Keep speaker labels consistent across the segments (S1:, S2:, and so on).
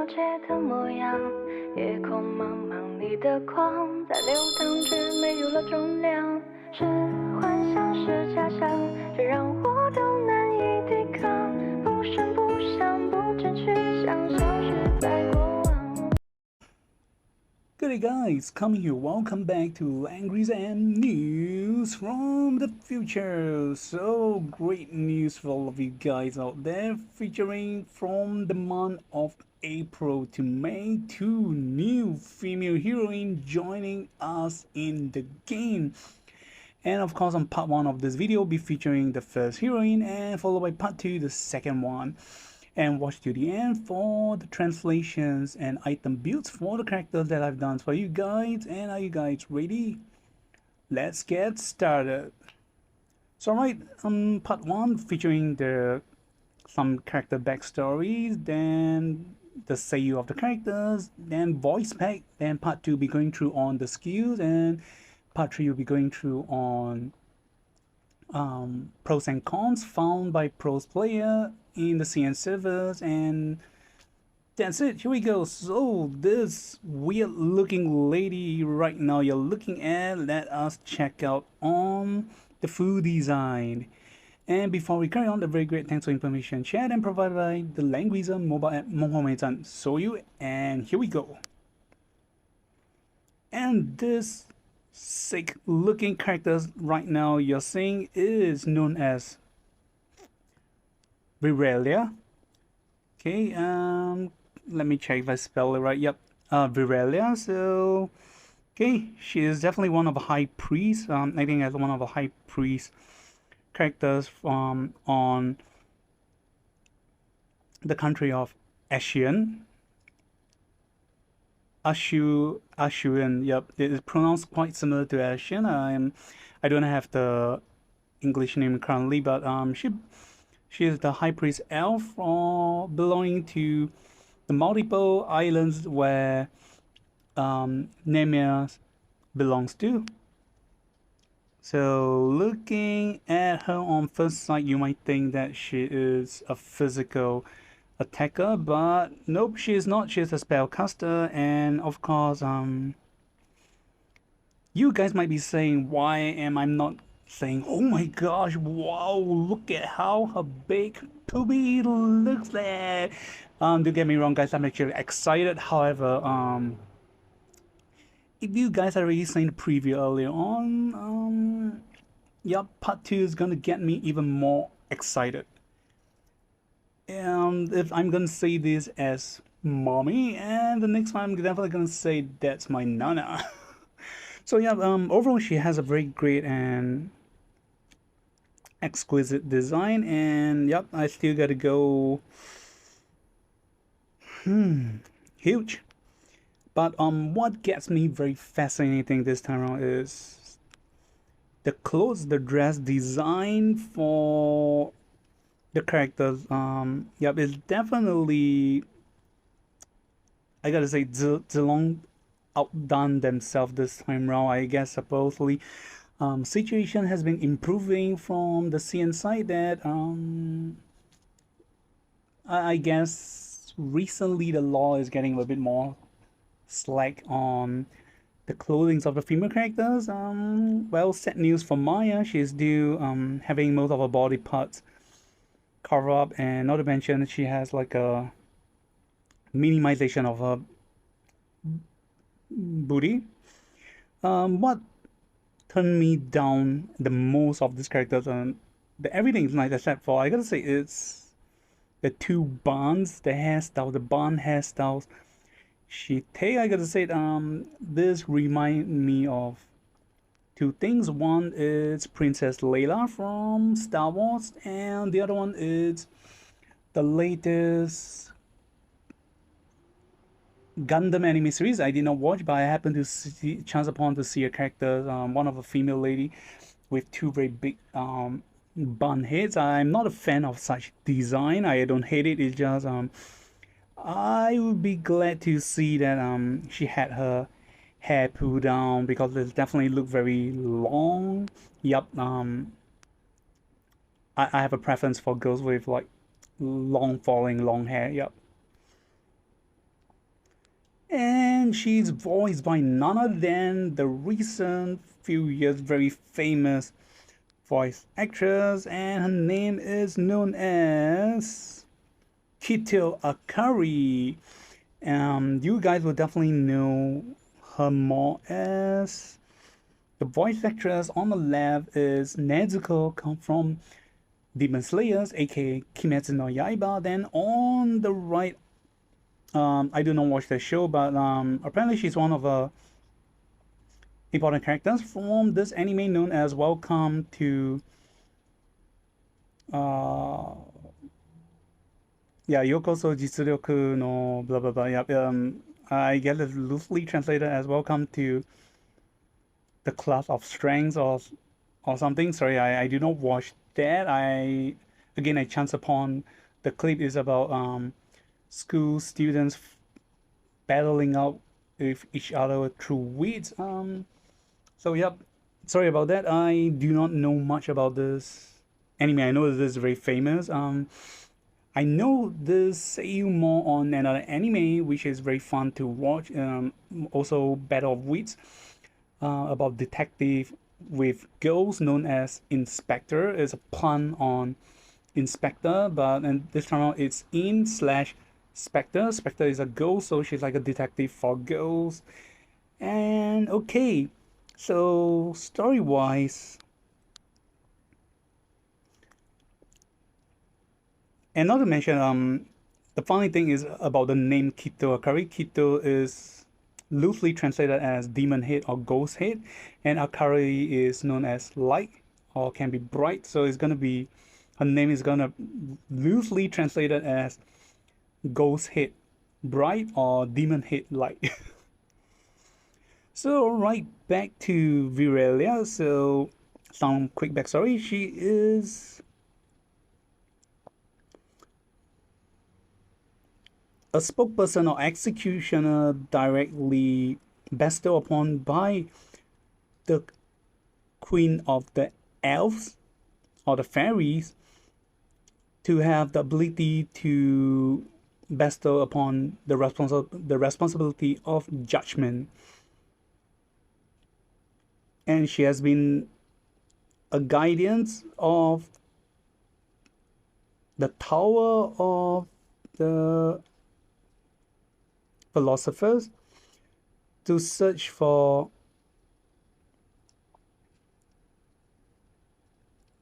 S1: 解的模样，夜空茫茫，你的光在流淌，却没有了重量。是幻想，是假象，却让我都难以抵抗。不声不响，不知去向，消失在过往。
S2: Good day guys, coming here, welcome back to Langrisser M news from the future. So great news for all of you guys out there, featuring from the month of April to May, 2 new female heroines joining us in the game. And of course on part 1 of this video, will be featuring the first heroine and followed by part 2, the second one. And watch to the end for the translations and item builds for the characters that I've done for you guys. And are you guys ready? Let's get started. So alright, part 1 featuring some character backstories, then the seiyuu of the characters, then voice pack, then part 2 will be going through on the skills, and part 3 will be going through on pros and cons found by pros player in the CN servers, and that's it. Here we go. So this weird looking lady right now you're looking at, let us check out on the full design. And before we carry on, the very great thanks for information shared and provided by the Langrisser mobile app Mohometan Soyu, and here we go. And this sick looking characters right now you're seeing is known as Virelia. Okay, let me check if I spell it right. Yep, Virelia. So, okay, she is definitely one of the high priests. I think as one of the high priest characters from on the country of Ashian. Ashuan, yep, it is pronounced quite similar to Ashian. I don't have the English name currently, but she is the high priest elf, belonging to the multiple islands where Nemea belongs to. So looking at her on first sight, you might think that she is a physical attacker, but nope, she is not. She is a spellcaster, and of course, you guys might be saying, why am I not saying, oh my gosh, wow, look at how her big poopy looks like. Don't get me wrong, guys, I'm actually excited. However, if you guys have already seen the preview earlier on, yep, part 2 is gonna get me even more excited. And if I'm gonna say this as mommy, and the next one I'm definitely gonna say that's my nana. So yeah, overall she has a very great and exquisite design, and yep, I still gotta go huge. But what gets me very fascinating this time around is the clothes, the dress design for the characters. Yep, it's definitely, I gotta say, Zilong outdone themselves this time around. I guess supposedly situation has been improving from the CN side, that I guess recently the law is getting a bit more slack on the clothing of the female characters. Well, sad news for Maya. She's due having most of her body parts cover up, and not to mention she has like a minimization of her booty. What turned me down the most of these characters, the everything is nice except for, I gotta say, it's the two buns, the hairstyle, the bun hairstyles. I gotta say, this remind me of two things. One is Princess Leia from Star Wars, and the other one is the latest Gundam anime series I did not watch, but I happened to chance upon to see a character, one of a female lady with two very big bun heads. I'm not a fan of such design. I don't hate it. It's just I would be glad to see that she had her hair pulled down, because it definitely looked very long. Yup. I have a preference for girls with like long falling long hair. Yup. And she's voiced by none other than the recent few years very famous voice actress, and her name is known as Kitō Akari. You guys will definitely know her more as the voice actress on the left is Nezuko, come from Demon Slayers, aka Kimetsu no Yaiba. Then on the right, I do not watch the show, but apparently she's one of the important characters from this anime known as Welcome to Yokoso Jitsuryoku no blah blah blah. Yep. I get it loosely translated as Welcome to the Class of Strengths or something. Sorry, I do not watch that. I chance upon the clip is about school students battling out with each other through weeds. So yep, sorry about that. I do not know much about this anime. I know this is very famous. I know this Seiyu more on another anime which is very fun to watch. Also Battle of Wits, about detective with girls known as Inspector. It's a pun on Inspector, but and this time around it's in slash Spectre. Spectre is a girl, so she's like a detective for girls. And okay, so story wise, and not to mention, the funny thing is about the name Kitō. Akari Kitō is loosely translated as demon head or ghost head, and Akari is known as light or can be bright. So it's gonna be, her name is gonna loosely translated as ghost head bright or demon head light. So right back to Virelia. So some quick backstory. She is a spokesperson or executioner directly bestowed upon by the queen of the elves or the fairies to have the ability to bestow upon the responsibility of judgment. And she has been a guardian of the tower of the philosophers to search for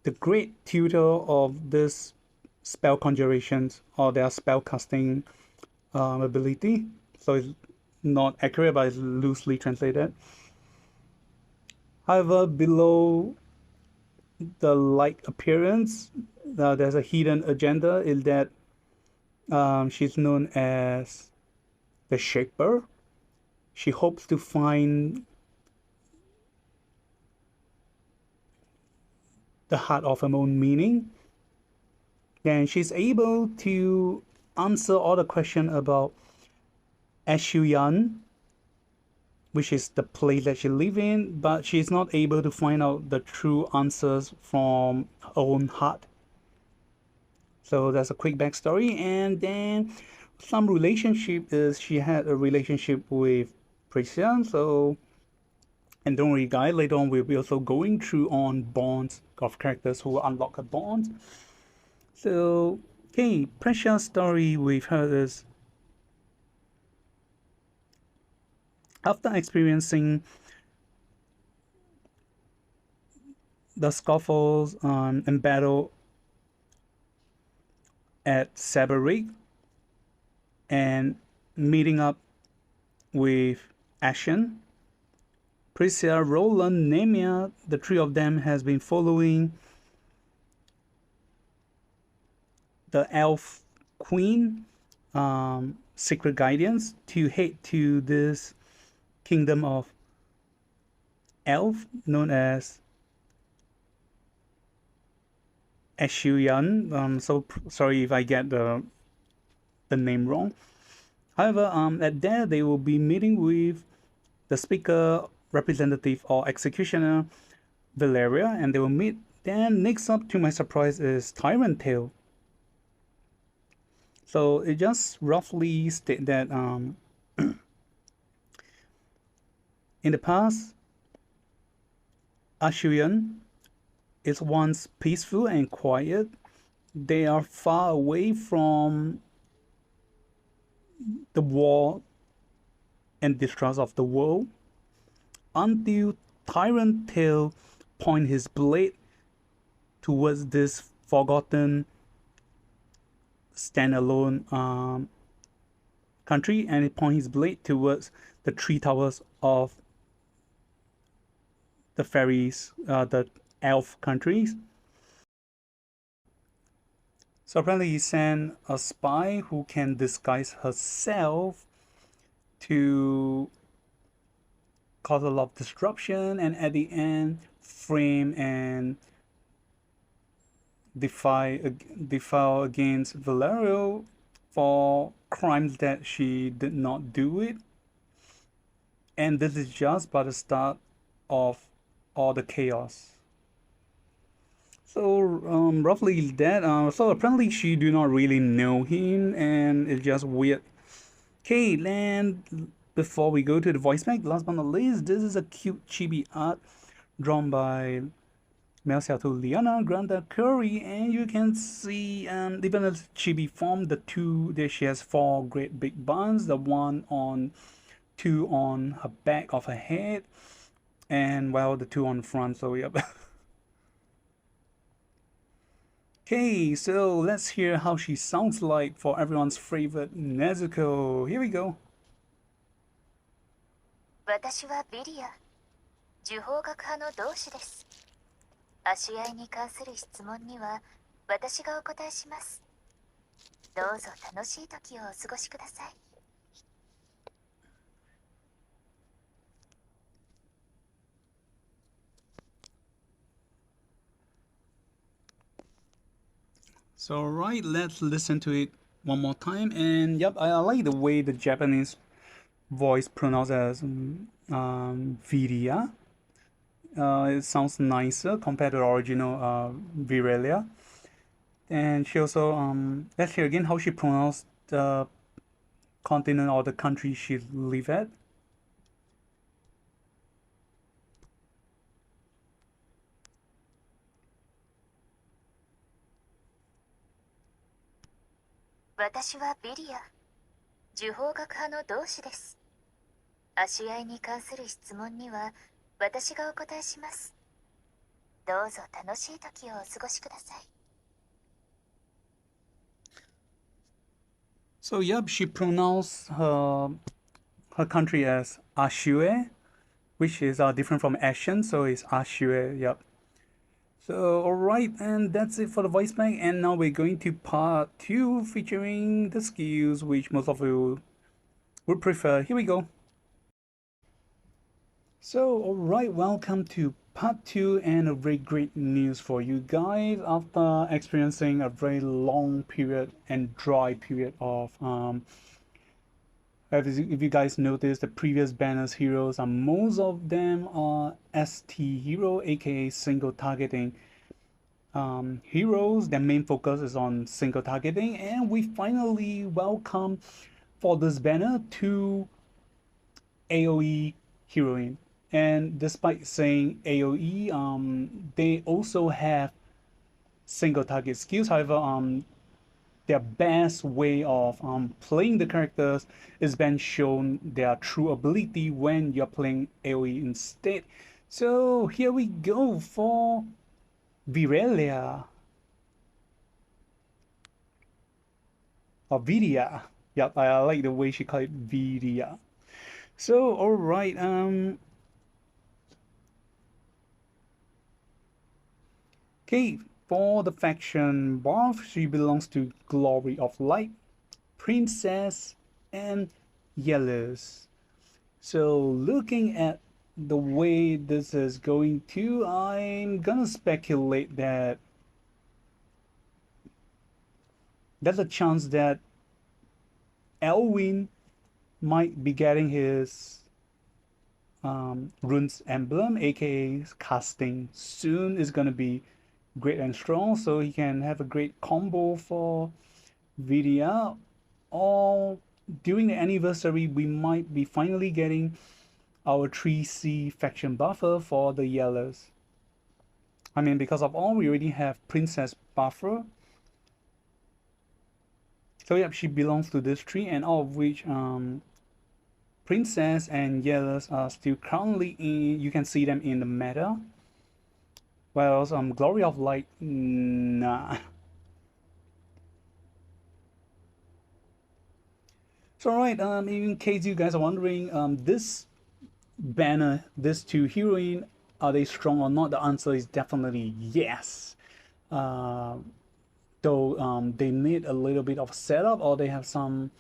S2: the great tutor of this spell conjurations or their spell casting ability. So it's not accurate, but it's loosely translated. However, below the light appearance, there's a hidden agenda in that she's known as the Shaper. She hopes to find the heart of her own meaning. Then she's able to answer all the questions about Ashuyan, which is the place that she lives in, but she's not able to find out the true answers from her own heart. So that's a quick backstory. And then some relationship is she had a relationship with Priscian. So, and don't worry guys, later on we'll be also going through on bonds of characters who unlock a bond. So, okay, Precious story with her is after experiencing the scuffles and battle at Sabarik and meeting up with Ashen, Priscilla, Roland, Nemia, the three of them has been following the elf queen secret guidance to head to this kingdom of elf known as Ashuyan. So sorry if I get the name wrong. However, at there they will be meeting with the speaker representative or executioner Valeria, and they will meet. Then next up, to my surprise, is Tyrant Tail. So it just roughly state that In the past, Ashuyan is once peaceful and quiet. They are far away from the war and distrust of the world until Tyrant Tail point his blade towards this forgotten standalone country, and he point his blade towards the three towers of the fairies, the elf countries. So apparently he sent a spy who can disguise herself to cause a lot of disruption, and at the end frame and defile against Valerio for crimes that she did not do it. And this is just but the start of all the chaos. So roughly that. So apparently she do not really know him, and it's just weird. Okay, and before we go to the voice pack, last but not least, this is a cute chibi art drawn by Melciato Liana, Granda Curry, and you can see even in chibi form, the two there she has four great big buns, the two on her back of her head, and well, the two on front. So yep. Okay, so let's hear how she sounds like for everyone's favorite Nezuko. Here we go.
S3: 私はビリア、呪法学派の同志です。足合いに関する質問には私がお答えします。どうぞ楽しい時をお過ごしください。
S2: So right, let's listen to it one more time. And yep, I like the way the Japanese voice pronounced as Virelia. It sounds nicer compared to the original Virelia. And she also let's hear again how she pronounced the continent or the country she live at.
S3: 私はビリア、呪法学派の同志です。足合いに関する質問には私がお答えします。どうぞ楽しい時をお過ごしください。
S2: So yep, she pronounced her country as Ashue, which is different from Ashen, so it's Ashue. Yep. So alright, and that's it for the voice pack, and now we're going to part 2 featuring the skills which most of you would prefer. Here we go. So alright, welcome to part 2, and a very great news for you guys. After experiencing a very long period and dry period of if you guys notice, the previous banners heroes are most of them are ST hero, aka single targeting heroes. Their main focus is on single targeting, and we finally welcome for this banner to AoE heroine. And despite saying AoE, they also have single target skills. However, their best way of playing the characters is been shown their true ability when you're playing AoE instead. So here we go for Virelia. Or Virelia. Yep, I like the way she called it Virelia. So alright, okay, for the faction buff, she belongs to Glory of Light, Princess, and Yellows. So looking at the way this is going to, I'm gonna speculate that there's a chance that Elwyn might be getting his runes emblem, aka casting soon, is gonna be great and strong, so he can have a great combo for Virelia. Or during the anniversary, we might be finally getting our 3C faction buffer for the yellows. I mean, because of all, we already have princess buffer. So yep, she belongs to this tree, and all of which princess and yellows are still currently in. You can see them in the meta. Whereas Glory of Light, nah. So alright, in case you guys are wondering, this banner, these two heroines, are they strong or not? The answer is definitely yes. Though they need a little bit of setup, or they have some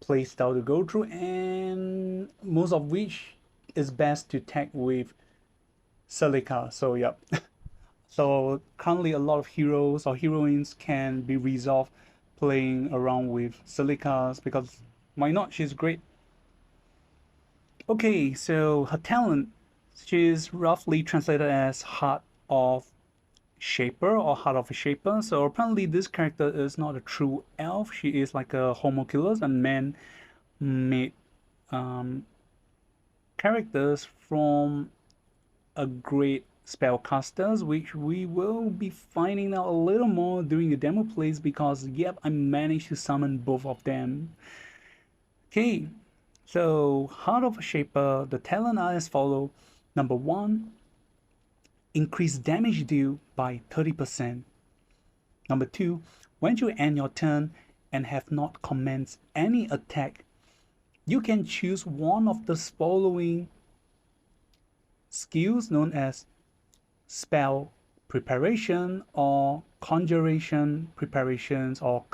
S2: playstyle to go through, and most of which is best to tag with Celica. So yep. So currently a lot of heroes or heroines can be resolved playing around with Celicas, because why not? She's great. Okay, so her talent, she's roughly translated as Heart of Shaper or Heart of a Shaper. So apparently this character is not a true elf. She is like a homunculus, a man-made characters from a great spellcasters, which we will be finding out a little more during the demo plays, because yep, I managed to summon both of them. Okay, so Heart of a Shaper, the talent are as follow. Number 1, increase damage deal by 30%. Number 2, when you end your turn and have not commenced any attack, you can choose one of the following skills known as spell preparation or conjuration preparations or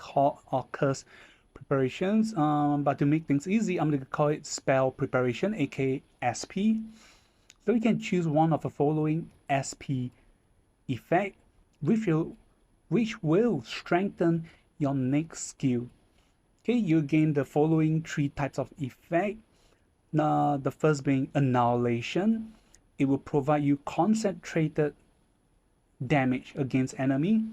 S2: curse preparations. But to make things easy, I'm going to call it spell preparation, aka SP. So you can choose one of the following SP effect, which will strengthen your next skill. Okay, you gain the following 3 types of effect. The first being annihilation. It will provide you concentrated damage against enemy.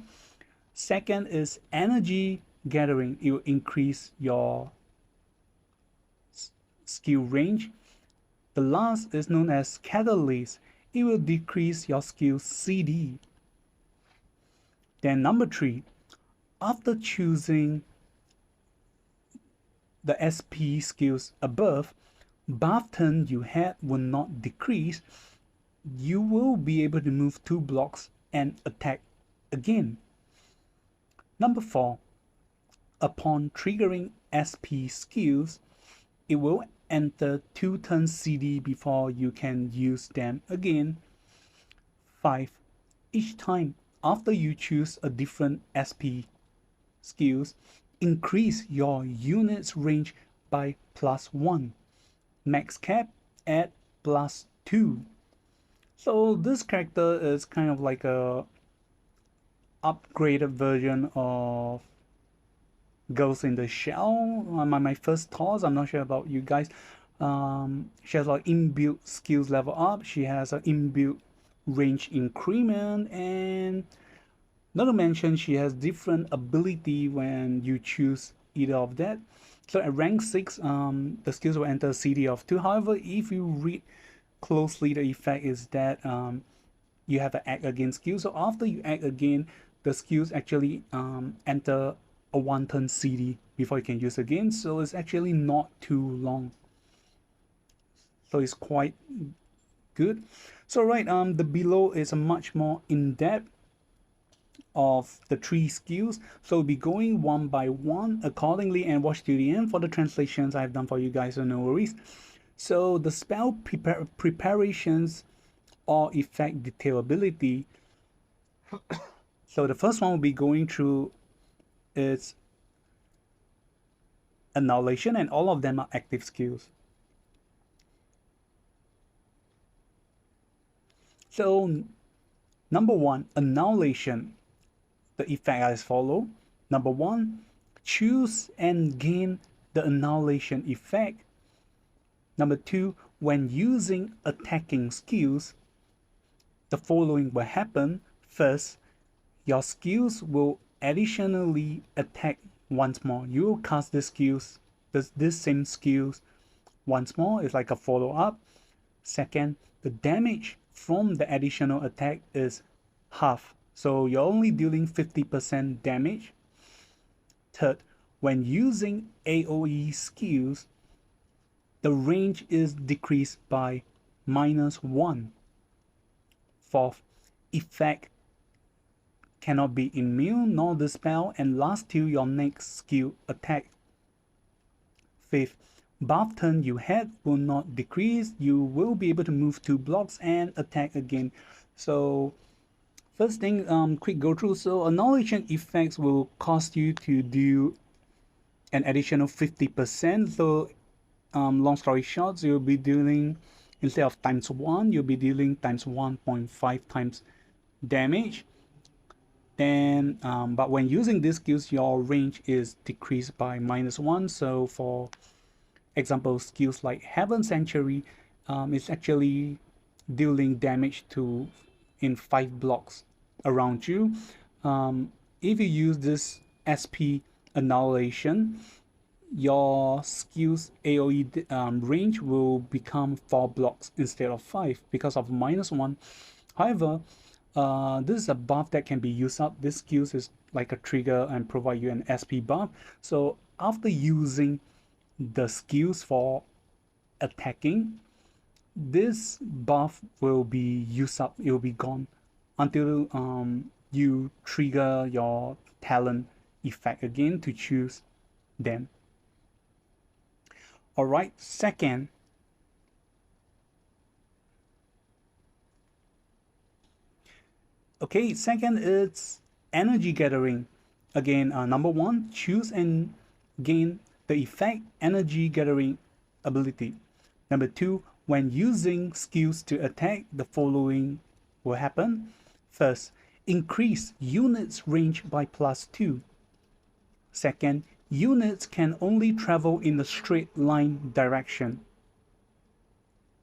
S2: Second is energy gathering. It will increase your skill range. The last is known as catalyst. It will decrease your skill CD. Then number 3, after choosing the SP skills above, buff turn you had will not decrease. You will be able to move 2 blocks and attack again. Number 4, upon triggering SP skills, it will enter 2 turns CD before you can use them again. 5, each time after you choose a different SP skills, increase your unit's range by +1. Max cap at +2. So this character is kind of like a upgraded version of Ghost in the Shell. My first thoughts, I'm not sure about you guys. She has like inbuilt skills level up. She has an inbuilt range increment, and not to mention she has different ability when you choose either of that. So at rank 6, the skills will enter a CD of 2. However, if you read closely, the effect is that you have an act again skill. So after you act again, the skills actually enter a 1 turn CD before you can use again. So it's actually not too long. So it's quite good. So right, the below is a much more in-depth of the 3 skills, so we'll be going one by one accordingly, and watch till the end for the translations I've done for you guys, so no worries. So the spell preparations or effect detailability. So the first one will be going through its annihilation, and all of them are active skills. So number 1, annihilation. The effect as follow. Number 1, choose and gain the annihilation effect. Number 2, when using attacking skills, the following will happen. First, your skills will additionally attack once more. You will cast the skills, this same skills once more. It's like a follow-up. Second, the damage from the additional attack is half, so you're only dealing 50% damage. Third, when using AoE skills, the range is decreased by -1. Fourth, effect cannot be immune nor dispel and last till your next skill attack. Fifth, buff turn you had will not decrease. You will be able to move 2 blocks and attack again. So first thing, quick go through. So annihilation effects will cost you to do an additional 50%. So long story short, you'll be dealing, instead of ×1, you'll be dealing ×1.5 times damage. Then, but when using these skills, your range is decreased by -1. So for example, skills like Heaven Sanctuary, it's actually dealing damage to in 5 blocks around you. If you use this SP annihilation, your skills AoE range will become 4 blocks instead of 5 because of -1. However, this is a buff that can be used up. This skills is like a trigger and provide you an SP buff. So after using the skills for attacking, this buff will be used up. It will be gone until you trigger your talent effect again to choose them. All right, second, it's energy gathering. Again, number 1, choose and gain the effect energy gathering ability. Number 2, when using skills to attack, the following will happen. First, increase units range by +2. Second, units can only travel in the straight line direction.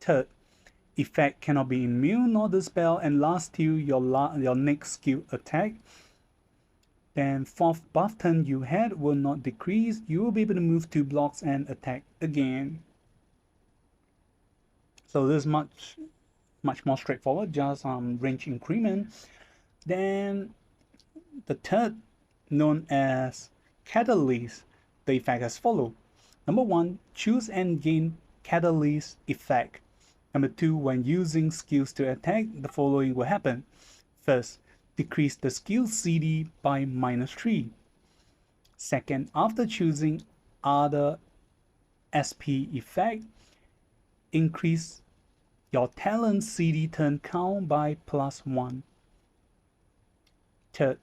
S2: Third, effect cannot be immune nor dispel and last till your next skill attack. Then fourth, buff turn you had will not decrease. You will be able to move 2 blocks and attack again. So this is much more straightforward, just range increment. Then the third, known as catalyst, the effect as follows. Number 1, choose and gain catalyst effect. Number 2, when using skills to attack, the following will happen. First, decrease the skill CD by -3. Second, after choosing other SP effect, increase your talent CD turn count by +1. Third,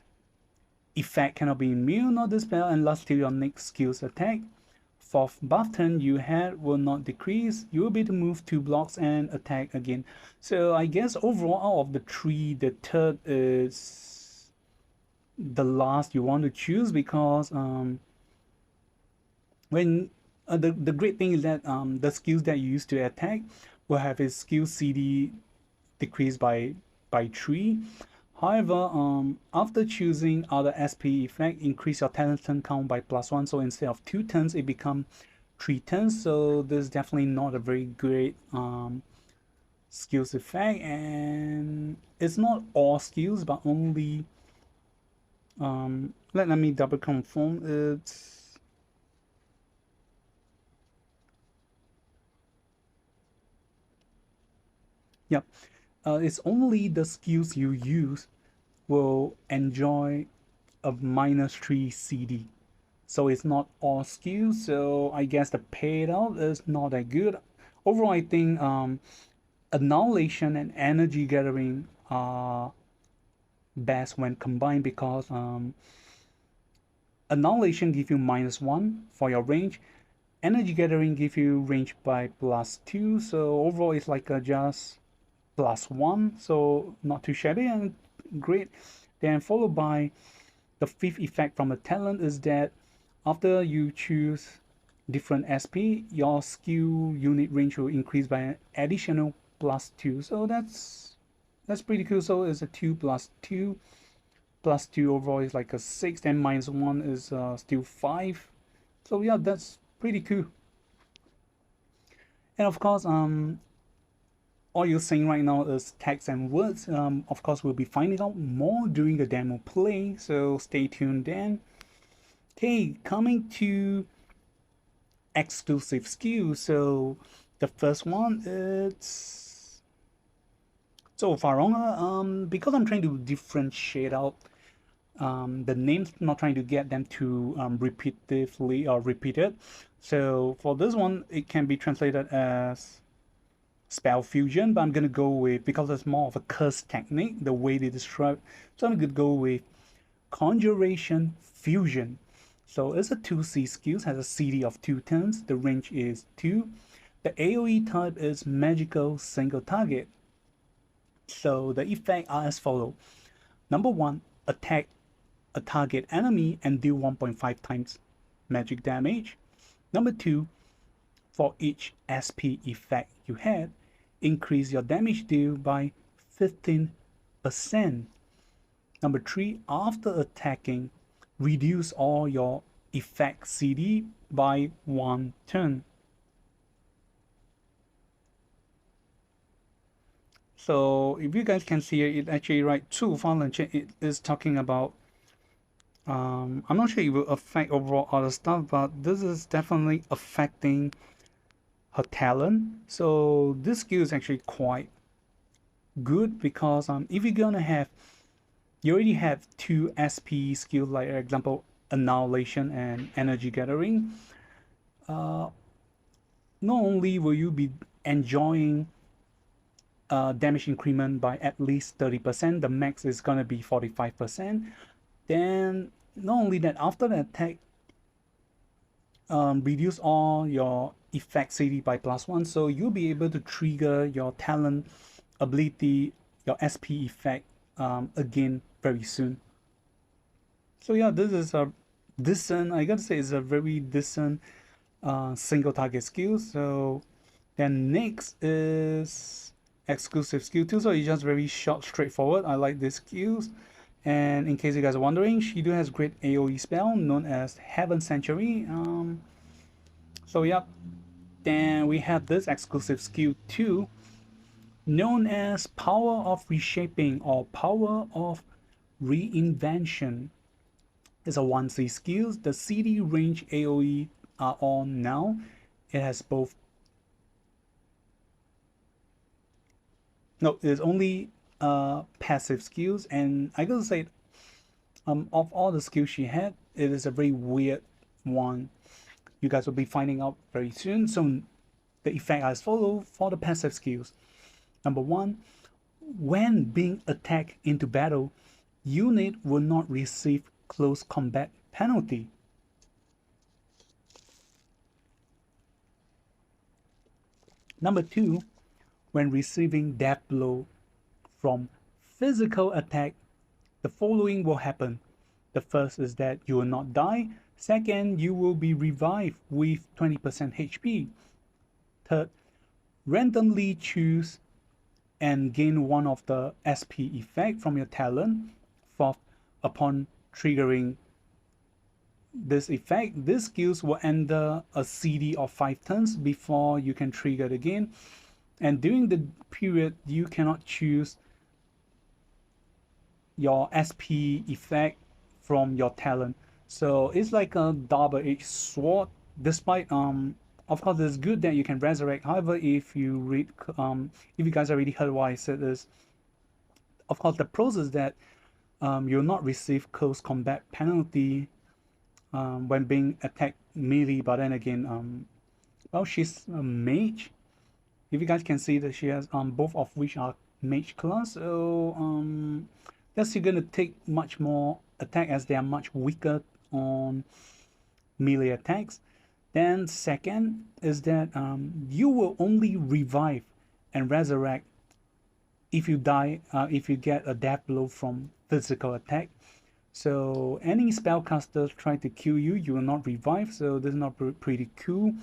S2: effect cannot be immune or dispel and lasts till your next skills attack. Fourth, buff turn you had will not decrease. You will be able to move 2 blocks and attack again. So I guess overall out of the 3, the third is the last you want to choose because when the great thing is that the skills that you use to attack will have its skill CD decreased by 3. However, after choosing other SP effect, increase your talent turn count by +1. So instead of 2 turns, it becomes 3 turns. So this is definitely not a very great skills effect, and it's not all skills, but only. Let me double confirm. It's yeah. It's only the skills you use will enjoy a -3 CD. So it's not all skills, so I guess the payout is not that good. Overall, I think annihilation and energy gathering are best when combined because annihilation gives you -1 for your range. Energy gathering gives you range by +2, so overall it's like a just +1, so not too shabby and great. Then followed by the fifth effect from the talent is that after you choose different SP, your skill unit range will increase by an additional +2. So that's pretty cool. So it's a 2 plus 2 overall is like a 6, and -1 is still 5. So yeah, that's pretty cool. And of course, all you're saying right now is text and words. Of course, we'll be finding out more during the demo play, so stay tuned then. Okay, coming to exclusive skills. So the first one is so because I'm trying to differentiate out the names, not trying to get them to repetitively or repeated. So for this one, it can be translated as spell fusion, but I'm gonna go with, because it's more of a curse technique, the way they describe, so I'm gonna go with conjuration fusion. So it's a 2C skill, has a CD of 2 turns, the range is 2. The AoE type is magical single target. So the effects are as follows. Number 1, attack a target enemy and deal 1.5 times magic damage. Number 2, for each SP effect you had, increase your damage deal by 15%. Number 3, after attacking, reduce all your effect CD by 1 turn. So if you guys can see it actually right 2 it is talking about I'm not sure it will affect overall other stuff, but this is definitely affecting her talent. So this skill is actually quite good because if you're gonna have, you already have 2 SP skills, like for example annihilation and energy gathering. Not only will you be enjoying damage increment by at least 30%, the max is gonna be 45%. Then not only that, after the attack, reduce all your effect CD by +1, so you'll be able to trigger your talent ability, your SP effect again very soon. So yeah, this is a decent, I gotta say, it's a very decent single target skill. So then next is exclusive skill 2, so it's just very short, straightforward. I like these skills. And in case you guys are wondering, she do has great AoE spell known as Heaven Sanctuary. So yeah, then we have this exclusive skill 2 known as Power of Reshaping or Power of Reinvention. It's a 1C skill. The CD range AoE are on now. It has both. No, it's only passive skills, and I gotta say, of all the skills she had, it is a very weird one. You guys will be finding out very soon. So the effect as follow for the passive skills. Number 1, when being attacked into battle, unit will not receive close combat penalty. Number 2, when receiving death blow from physical attack, the following will happen. The first is that you will not die. Second, you will be revived with 20% HP. Third, randomly choose and gain one of the SP effect from your talent. Fourth, upon triggering this effect, these skills will enter a CD of 5 turns before you can trigger it again. And during the period, you cannot choose your SP effect from your talent. So it's like a double-edged sword. Despite of course it's good that you can resurrect. However, if you guys already heard what I said, is of course the pros is that you'll not receive close combat penalty when being attacked melee. But then again, well, she's a mage. If you guys can see that she has both of which are mage class, so that's gonna take much more attack as they are much weaker on melee attacks. Then second is that you will only revive and resurrect if you die, if you get a death blow from physical attack. So any spellcaster trying to kill you, you will not revive. So this is not pretty cool.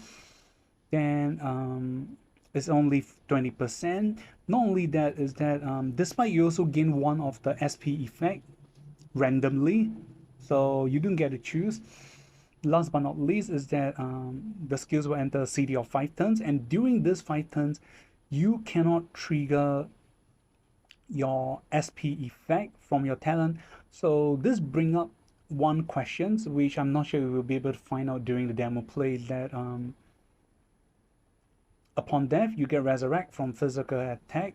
S2: Then it's only 20%. Not only that, is that despite you also gain one of the SP effect randomly, so you don't get to choose. Last but not least is that the skills will enter a CD of 5 turns, and during this 5 turns, you cannot trigger your SP effect from your talent. So this bring up one question, which I'm not sure we will be able to find out during the demo play, that upon death you get resurrect from physical attack.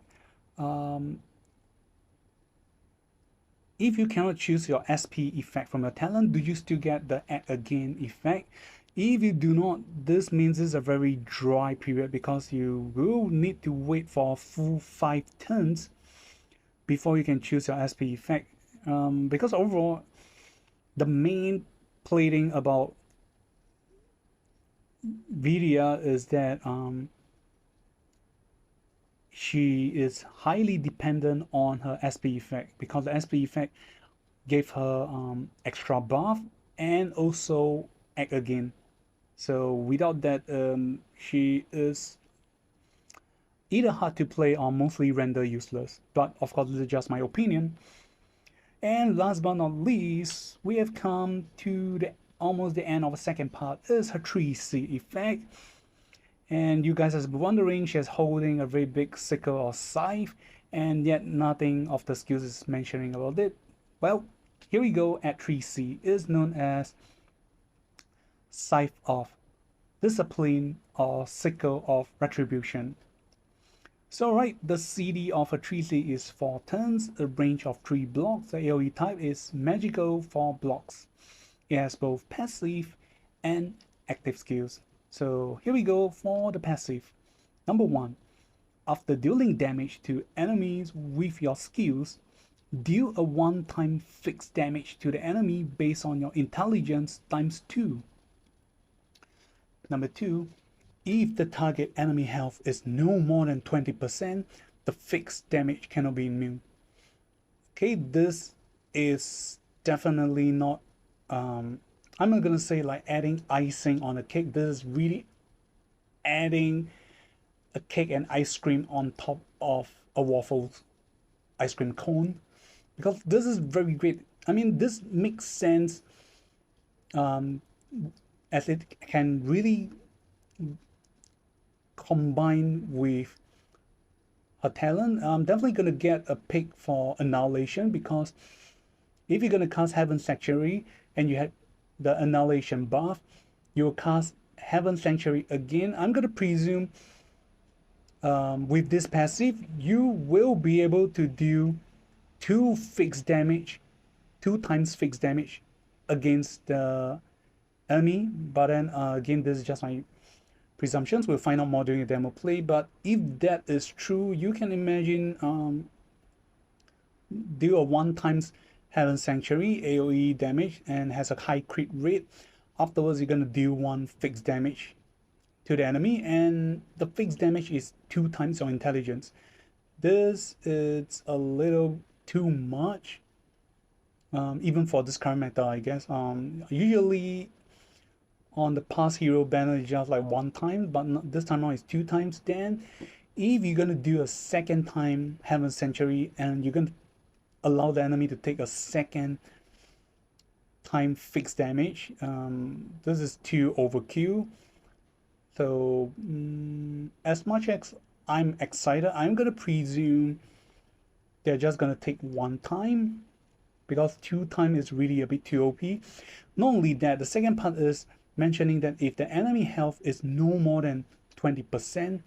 S2: If you cannot choose your SP effect from your talent, do you still get the act again effect? If you do not, this means it's a very dry period, because you will need to wait for a full 5 turns before you can choose your SP effect. Because overall, the main plating about Virelia is that she is highly dependent on her SP effect, because the SP effect gave her extra buff and also act again. So without that, she is either hard to play or mostly render useless. But of course, this is just my opinion. And last but not least, we have come to almost the end of the second part, is her 3C effect. And you guys are wondering, she's holding a very big sickle or scythe, and yet nothing of the skills is mentioning about it. Well, here we go. At 3C is known as Scythe of Discipline or Sickle of Retribution. So right, the CD of a 3C is 4 turns, a range of 3 blocks. The AoE type is magical 4 blocks. It has both passive and active skills. So here we go for the passive. Number 1. After dealing damage to enemies with your skills, deal a one-time fixed damage to the enemy based on your intelligence times 2. Number 2. If the target enemy health is no more than 20%, the fixed damage cannot be immune. Okay, this is definitely not I'm not gonna say like adding icing on a cake. This is really adding a cake and ice cream on top of a waffle ice cream cone, because this is very great. I mean, this makes sense as it can really combine with her talent. I'm definitely gonna get a pick for Annihilation, because if you're gonna cast Heaven Sanctuary and you have the Annihilation buff, you will cast Heaven Sanctuary again. I'm gonna presume with this passive you will be able to do 2 times fixed damage against the enemy. But then again, this is just my presumptions. We'll find out more during the demo play. But if that is true, you can imagine do a 1 times Heaven Sanctuary AoE damage and has a high crit rate. Afterwards, you're gonna deal 1 fixed damage to the enemy, and the fixed damage is 2 times your intelligence. This is a little too much, even for this current meta, I guess. Usually on the past hero banner, it's just like 1 time, but not, this time around it's 2 times. Then, if you're gonna do a second time Heaven Sanctuary and you're gonna allow the enemy to take a second time fixed damage, this is too overkill. So as much as I'm excited, I'm gonna presume they're just gonna take 1 time, because 2 time is really a bit too OP. Not only that, the second part is mentioning that if the enemy health is no more than 20%,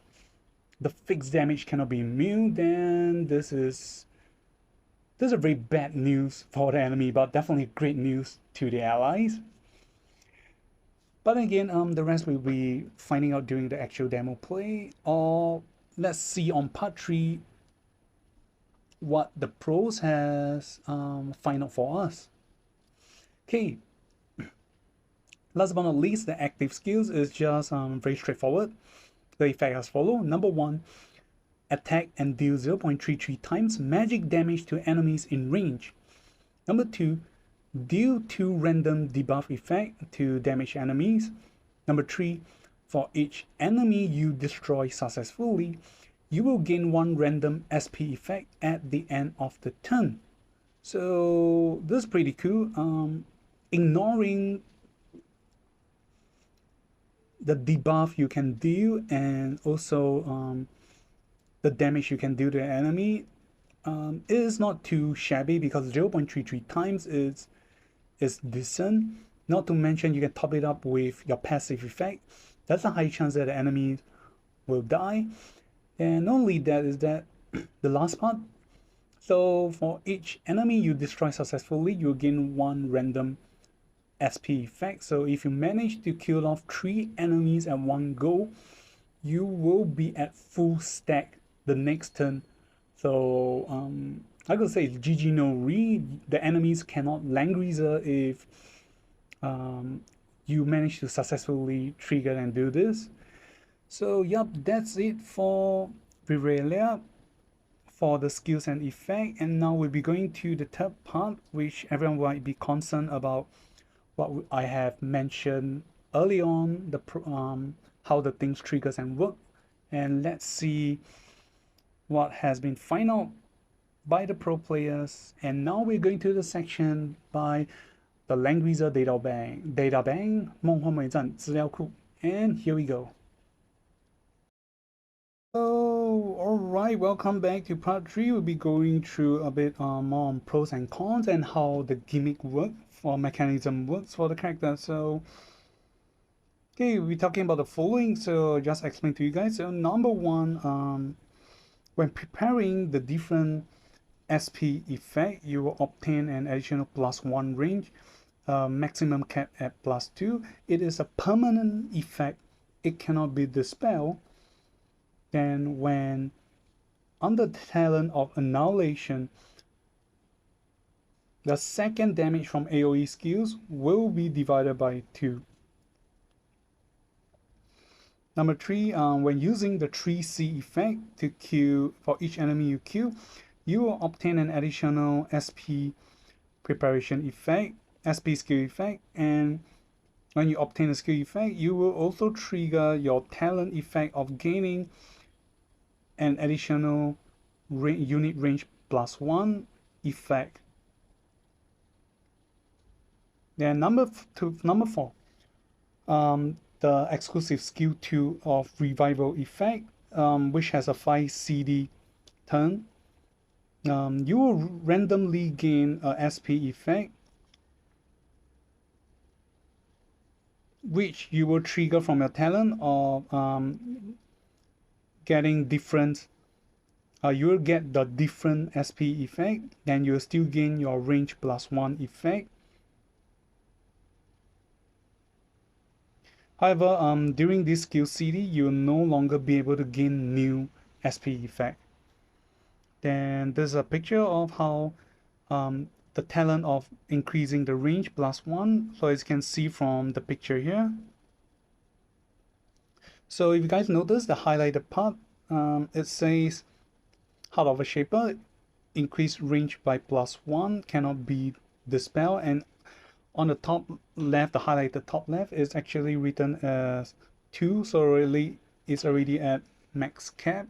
S2: the fixed damage cannot be immune. Then this is a very bad news for the enemy, but definitely great news to the allies. But again, the rest we'll be finding out during the actual demo play, or let's see on part 3 what the pros has find out for us. Okay, last but not least, the active skills is just very straightforward. The effect as follow. Number 1, attack and deal 0.33 times magic damage to enemies in range. Number 2, deal 2 random debuff effect to damage enemies. Number 3, for each enemy you destroy successfully, you will gain 1 random SP effect at the end of the turn. So this is pretty cool. Ignoring the debuff you can deal, and also the damage you can do to an enemy is not too shabby, because 0.33 times is decent. Not to mention you can top it up with your passive effect. That's a high chance that the enemy will die. And not only that is that the last part. So for each enemy you destroy successfully, you gain 1 random SP effect. So if you manage to kill off 3 enemies at one go, you will be at full stack the next turn. So I could say GG no re. The enemies cannot Langrisser if you manage to successfully trigger and do this. So yep, that's it for Virelia for the skills and effect. And now we'll be going to the third part, which everyone might be concerned about what I have mentioned early on, the how the things triggers and work. And let's see what has been found out by the pro players. And now we're going to the section by the Langrisser data bank 梦幻美战资料库. And here we go. So alright, welcome back to part 3. We'll be going through a bit more on pros and cons and how the gimmick works or mechanism works for the character. So okay, we're talking about the following, so just explain to you guys. So number 1, when preparing the different SP effect, you will obtain an additional +1 range, maximum cap at +2. It is a permanent effect. It cannot be dispelled. Then when under the talent of Annihilation, the second damage from AoE skills will be divided by 2. Number 3, when using the 3C effect to kill for each enemy you kill, you will obtain an additional SP preparation effect, SP skill effect, and when you obtain a skill effect, you will also trigger your talent effect of gaining an additional unit range +1 effect. Then number 4, the exclusive skill 2 of revival effect, which has a 5 CD turn. You will randomly gain a SP effect, which you will trigger from your talent of getting different. You will get the different SP effect, then you will still gain your range +1 effect. However, during this skill CD, you will no longer be able to gain new SP effect. Then there's a picture of how the talent of increasing the range +1. So as you can see from the picture here. So if you guys notice the highlighted part, it says Heart of a Shaper, increased range by +1, cannot be dispelled, and on the top left, the highlighted top left is actually written as 2, so really it's already at max cap.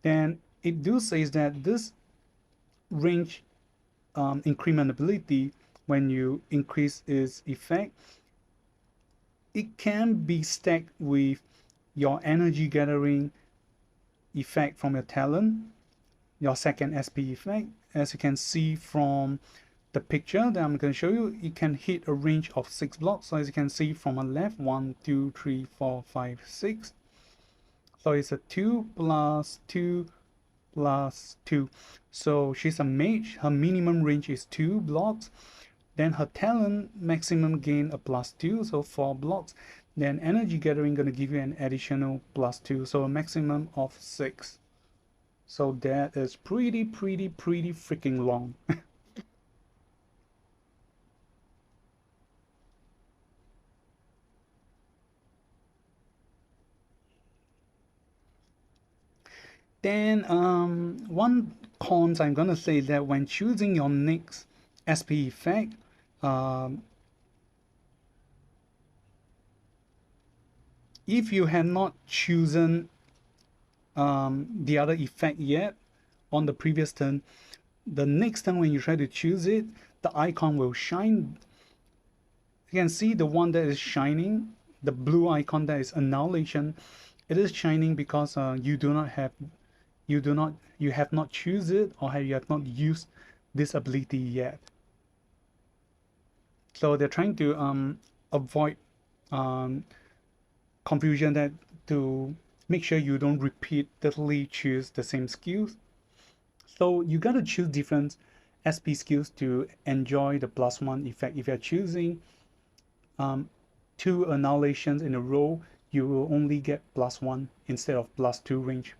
S2: Then it do says that this range increment ability, when you increase its effect, it can be stacked with your energy gathering effect from your talent, your second SP effect. As you can see from the picture that I'm going to show you, it can hit a range of 6 blocks. So as you can see from the left, 1, 2, 3, 4, 5, 6. So it's a 2 plus 2 plus 2. So she's a mage. Her minimum range is 2 blocks. Then her talent maximum gain a +2, so 4 blocks. Then energy gathering gonna give you an additional +2, so a maximum of 6. So that is pretty freaking long. Then one cons I'm gonna say that when choosing your next SP effect, if you have not chosen the other effect yet on the previous turn, the next turn when you try to choose it, the icon will shine You can see the one that is shining, the blue icon that is annihilation. It is shining because you have not choose it, or you have not used this ability yet. So they're trying to avoid confusion, that to make sure you don't repeatedly choose the same skills. So you got to choose different SP skills to enjoy the +1 effect. If you're choosing 2 annihilations in a row, you will only get +1 instead of +2 range.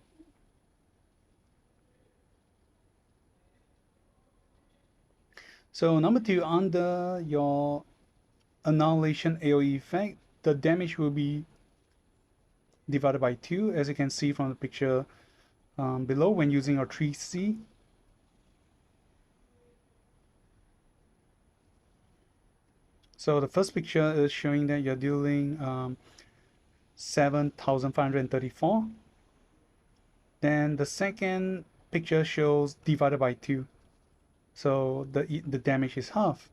S2: So number 2, under your annihilation AoE effect, the damage will be divided by 2, as you can see from the picture below when using our 3C. So the first picture is showing that you're dealing 7,534. Then the second picture shows divided by 2. So the damage is half.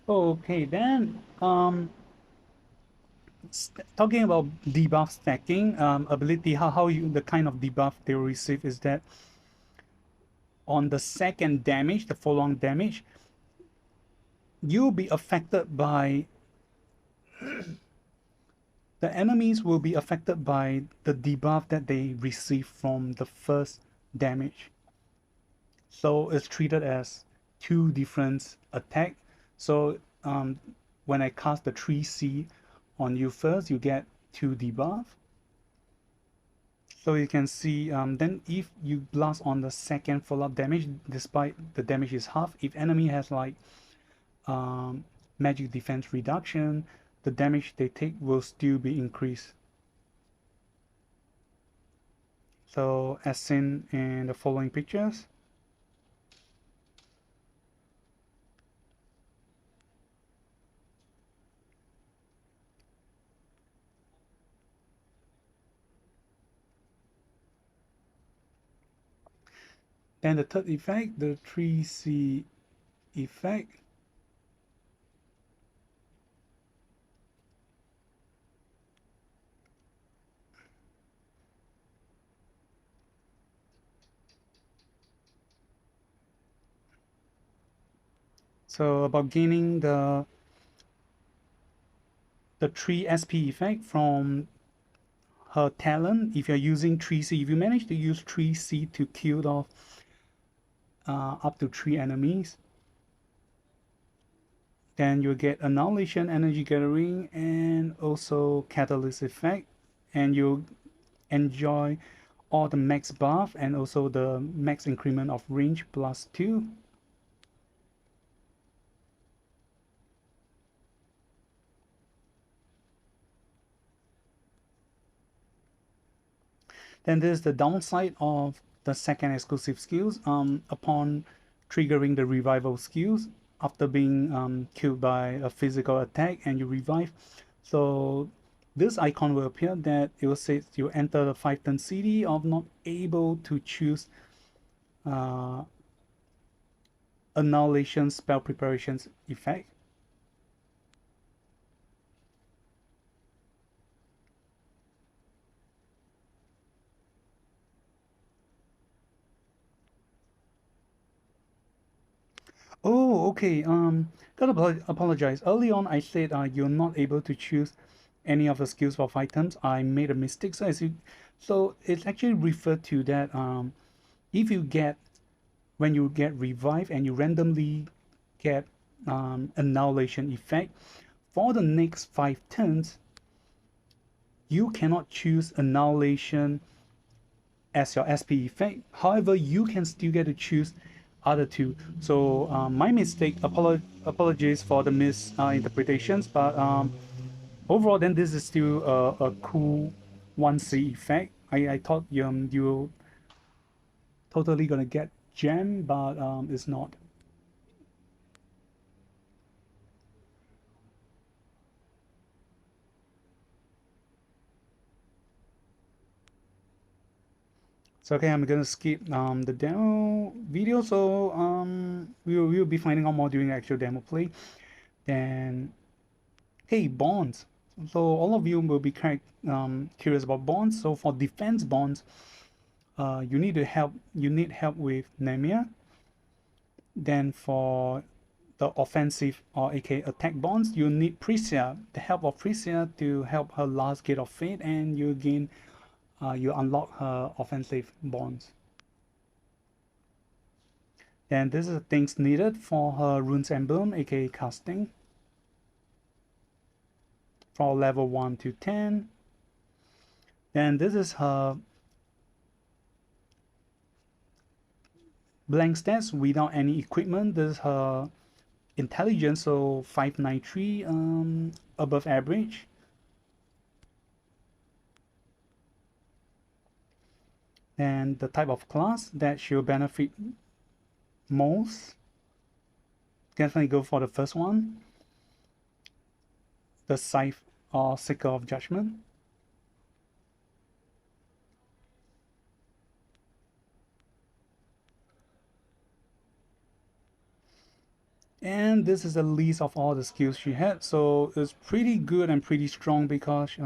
S2: Okay, then talking about debuff stacking ability, how you, the kind of debuff they will receive is that on the second damage, the follow-on damage, you'll be affected by the enemies will be affected by the debuff that they receive from the first damage. So it's treated as 2 different attack. So when I cast the 3C on you first, you get 2 debuff. So you can see then if you blast on the second follow-up damage, despite the damage is half, if enemy has like magic defense reduction, the damage they take will still be increased. So as seen in the following pictures. Then the third effect, the 3C effect. So about gaining the 3 SP effect from her talent. If you're using 3C, if you manage to use 3C to kill off up to 3 enemies, then you'll get annihilation, energy gathering, and also catalyst effect, and you'll enjoy all the max buff and also the max increment of range +2. Then there's the downside of the second exclusive skills. Upon triggering the revival skills, after being killed by a physical attack and you revive, so this icon will appear that it will say you enter the 5-turn CD of not able to choose annihilation spell preparations effect. Oh, okay. Gotta apologize. Early on, I said you're not able to choose any of the skills for 5 turns. I made a mistake. So it's actually referred to that if you get, when you get revived and you randomly get annihilation effect for the next 5 turns, you cannot choose annihilation as your SP effect. However, you can still get to choose other 2. So my mistake, apologies for the misinterpretations, but overall then this is still a cool 1C effect. I thought you totally gonna get gem, but it's not. So okay, I'm gonna skip the demo video. So we'll be finding out more during the actual demo play. Then hey, bonds. So all of you will be curious about bonds. So for defense bonds, you need help with Nemia. Then for the offensive or aka attack bonds, you need Prisia, the help of Prisia to help her last gate of fate, and you gain you unlock her offensive bonds. Then this is the things needed for her runes emblem, aka casting, for level 1 to 10. Then this is her blank stats without any equipment. This is her intelligence, so 593, above average. And the type of class that she'll benefit most, definitely go for the first one, the Scythe or Seeker of Judgment. And this is a list of all the skills she had, so it's pretty good and pretty strong because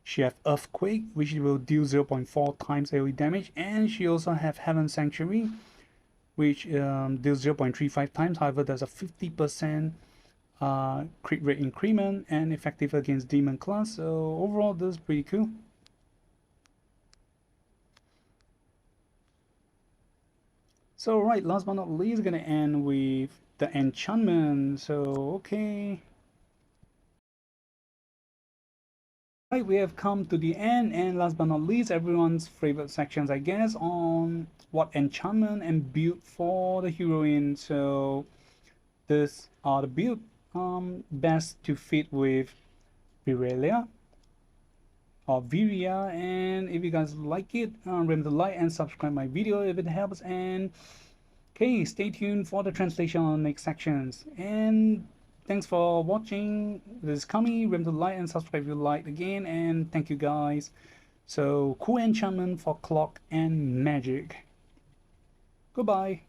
S2: she have Earthquake, which will deal 0.4 times AoE damage, and she also have Heaven Sanctuary, which deals 0.35 times. However, there's a 50% crit rate increment and effective against demon class. So overall, this is pretty cool. So right, last but not least, gonna end with the enchantment. So okay. Right, we have come to the end, and last but not least, everyone's favorite sections, I guess, on what enchantment and build for the heroine. So this are the build best to fit with Virelia or Virelia. And if you guys like it, remember to like and subscribe my video if it helps. And okay, stay tuned for the translation on the next sections. And thanks for watching. This is Kami. Remember to like and subscribe if you liked again. And thank you guys. So cool enchantment for clock and magic. Goodbye.